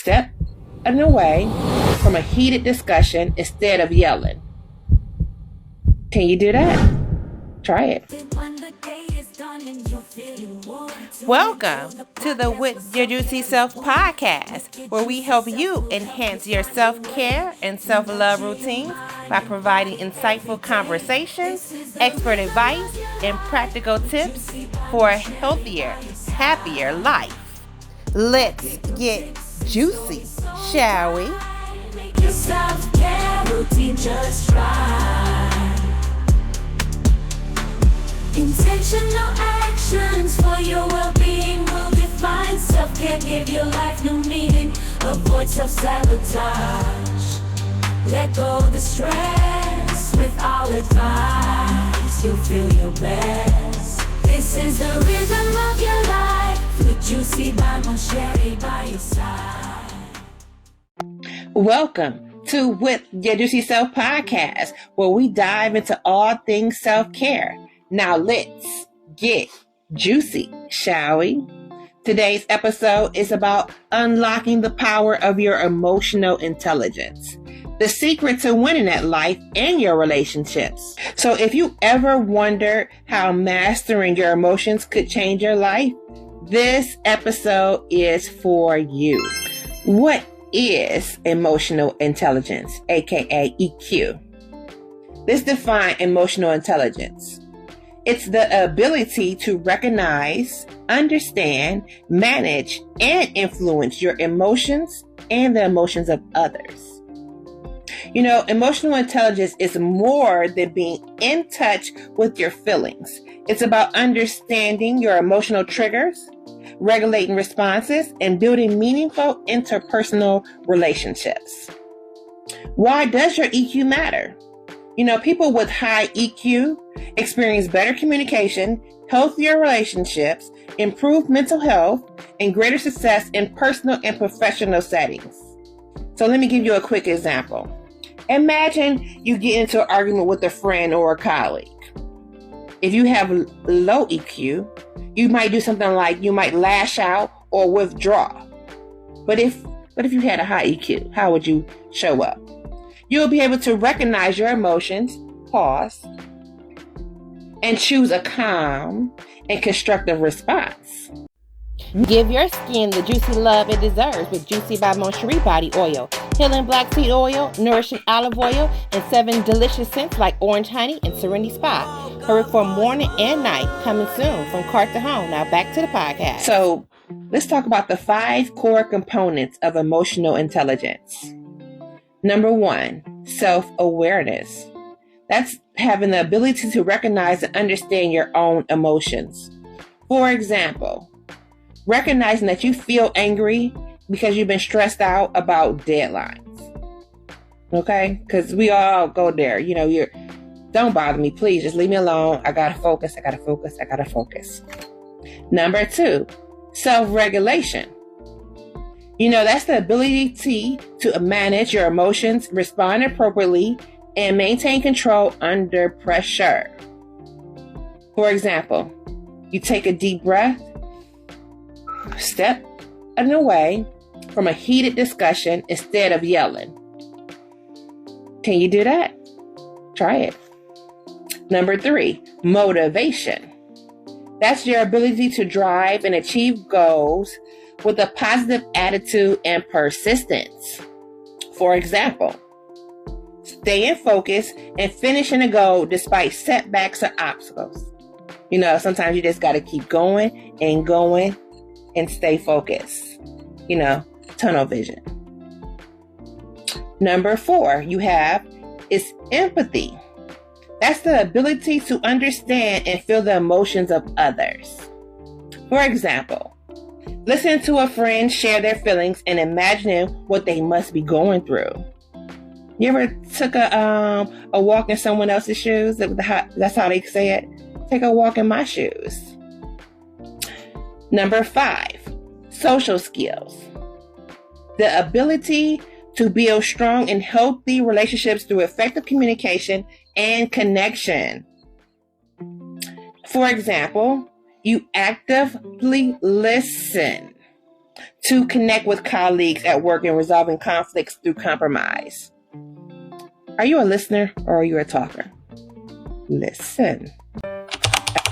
Step away from a heated discussion instead of yelling. Can you do that? Try it. Welcome to the With Your Juicy Self podcast, where we help you enhance your self-care and self-love routines by providing insightful conversations, expert advice, and practical tips for a healthier, happier life. Let's get juicy, shall we? Make your self-care routine just right. Intentional actions for your well-being will define self-care, give your life new meaning. Avoid self-sabotage. Let go of the stress with our advice. You'll feel your best. This is the rhythm of your life with Juicy By Mon Cheri by your side. Welcome to With Your Juicy Self podcast, where we dive into all things self-care. Now let's get juicy, shall we? Today's episode is about unlocking the power of your emotional intelligence, the secret to winning at life and your relationships. So if you ever wondered how mastering your emotions could change your life, this episode is for you. What is emotional intelligence, aka EQ? Let's define emotional intelligence. It's the ability to recognize, understand, manage, and influence your emotions and the emotions of others. You know, emotional intelligence is more than being in touch with your feelings. It's about understanding your emotional triggers, regulating responses, and building meaningful interpersonal relationships. Why does your EQ matter? You know, people with high EQ experience better communication, healthier relationships, improved mental health, and greater success in personal and professional settings. So let me give you a quick example. Imagine you get into an argument with a friend or a colleague. If you have low EQ, you might do something like you might lash out or withdraw. But if you had a high EQ, how would you show up? You'll be able to recognize your emotions, pause, and choose a calm and constructive response. Give your skin the juicy love it deserves with Juicy by Mon Cheri body oil, healing black seed oil, nourishing olive oil, and 7 delicious scents like orange honey and serenity spa. Perfect for morning and night. Coming soon from cart to home. Now back to the podcast. So let's talk about the 5 core components of emotional intelligence. Number 1, self-awareness. That's having the ability to recognize and understand your own emotions. For example, recognizing that you feel angry because you've been stressed out about deadlines. Okay? Because we all go there. You know, don't bother me, please. Just leave me alone. I gotta focus. Number 2, self-regulation. You know, that's the ability to manage your emotions, respond appropriately, and maintain control under pressure. For example, you take a deep breath, step away from a heated discussion instead of yelling. Can you do that? Try it. Number 3, motivation. That's your ability to drive and achieve goals with a positive attitude and persistence. For example, staying focused and finishing a goal despite setbacks or obstacles. You know, sometimes you just got to keep going and stay focused. You know, tunnel vision. Number 4 is empathy. That's the ability to understand and feel the emotions of others. For example, listen to a friend share their feelings and imagining what they must be going through. You ever took a walk in someone else's shoes? That's how they say it. Take a walk in my shoes. Number 5, social skills. The ability to build strong and healthy relationships through effective communication and connection. For example, you actively listen to connect with colleagues at work and resolving conflicts through compromise. Are you a listener or are you a talker? Listen.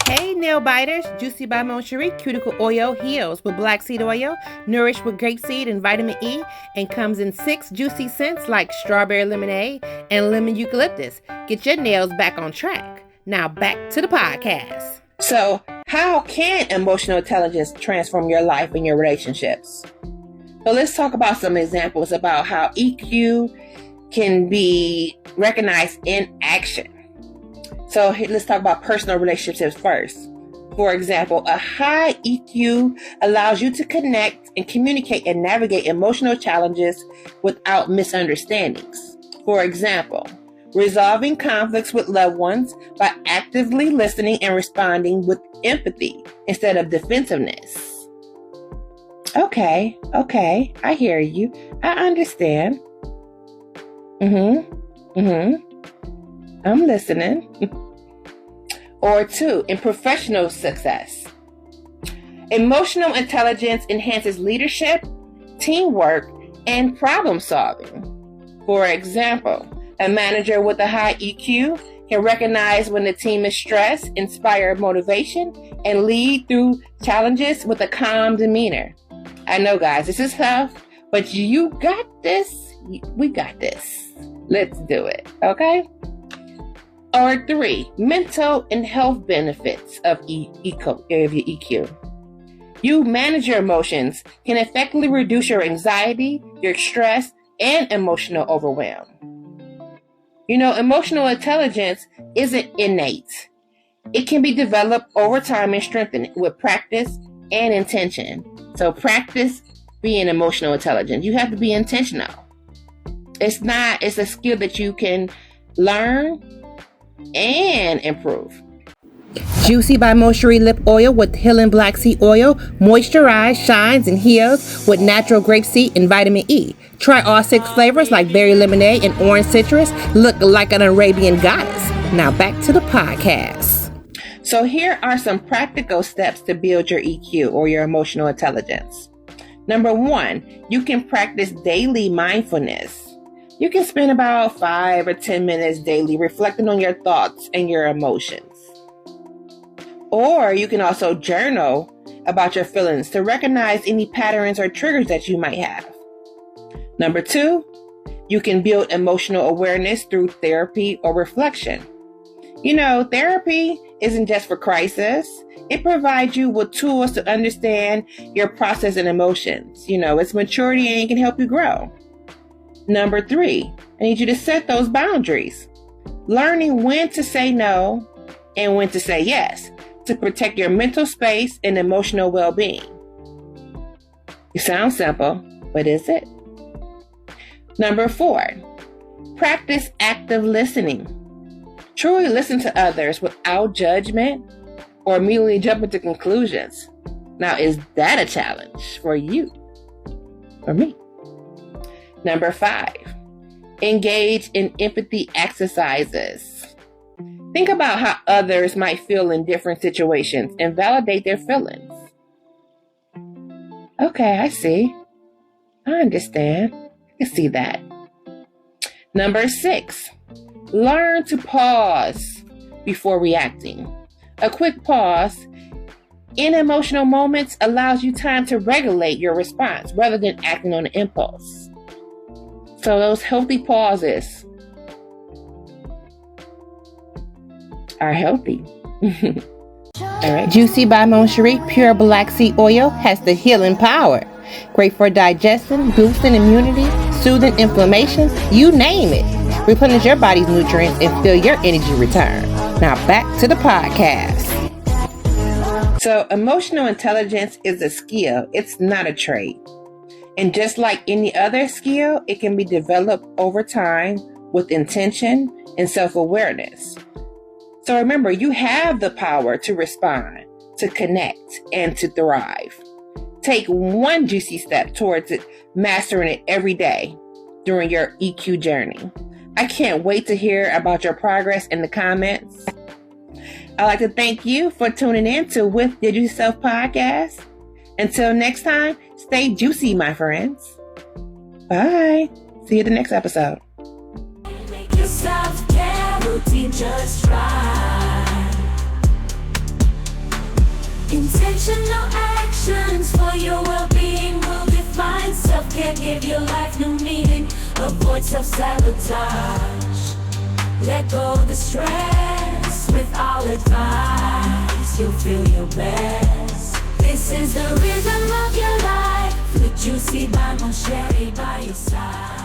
Hey nail biters, Juicy By Mon Cheri cuticle oil heals with black seed oil, nourished with grapeseed and vitamin E, and comes in 6 juicy scents like strawberry lemonade and lemon eucalyptus. Get your nails back on track. Now back to the podcast. So, how can emotional intelligence transform your life and your relationships? So let's talk about some examples about how EQ can be recognized in action. So let's talk about personal relationships first. For example, a high EQ allows you to connect and communicate and navigate emotional challenges without misunderstandings. For example, resolving conflicts with loved ones by actively listening and responding with empathy instead of defensiveness. Okay, I hear you. I understand. I'm listening. Or 2, in professional success. Emotional intelligence enhances leadership, teamwork, and problem solving. For example, a manager with a high EQ can recognize when the team is stressed, inspire motivation, and lead through challenges with a calm demeanor. I know, guys, this is tough, but you got this. We got this. Let's do it, okay? Or 3, mental and health benefits of your EQ. You manage your emotions can effectively reduce your anxiety, your stress, and emotional overwhelm. You know, emotional intelligence isn't innate. It can be developed over time and strengthened with practice and intention. So practice being emotional intelligent. You have to be intentional. It's a skill that you can learn and improve. Juicy by Mon Cheri lip oil with healing black seed oil, moisturizes, shines, and heals with natural grapeseed and vitamin E. Try all 6 flavors like berry lemonade and orange citrus. Look like an Arabian goddess. Now back to the podcast. So here are some practical steps to build your EQ or your emotional intelligence. Number 1, you can practice daily mindfulness. You can spend about 5 or 10 minutes daily reflecting on your thoughts and your emotions. Or you can also journal about your feelings to recognize any patterns or triggers that you might have. Number 2, you can build emotional awareness through therapy or reflection. You know, therapy isn't just for crisis. It provides you with tools to understand your process and emotions. You know, it's maturity and it can help you grow. Number 3, I need you to set those boundaries. Learning when to say no and when to say yes to protect your mental space and emotional well-being. It sounds simple, but is it? Number 4, practice active listening. Truly listen to others without judgment or immediately jump into conclusions. Now, is that a challenge for you or me? Number 5, engage in empathy exercises. Think about how others might feel in different situations and validate their feelings. Okay, I see. I understand. I see that. Number 6, learn to pause before reacting. A quick pause in emotional moments allows you time to regulate your response rather than acting on an impulse. So those healthy pauses are healthy. All right. Juicy by Mon Cheri pure black seed oil has the healing power. Great for digestion, boosting immunity, soothing inflammation, you name it. Replenish your body's nutrients and feel your energy return. Now back to the podcast. So emotional intelligence is a skill. It's not a trait. And just like any other skill, it can be developed over time with intention and self-awareness. So remember, you have the power to respond, to connect, and to thrive. Take one juicy step towards it, mastering it every day during your EQ journey. I can't wait to hear about your progress in the comments. I'd like to thank you for tuning in to With Your Juicy Self podcast. Until next time, stay juicy, my friends. Bye. See you at the next episode. Make your self-care routine just right. Intentional actions for your well-being will define self-care, give your life new meaning. Avoid self-sabotage. Let go of the stress with all advice. You'll feel your best. This is the rhythm of your life. With Juicy by Mon Cheri by your side.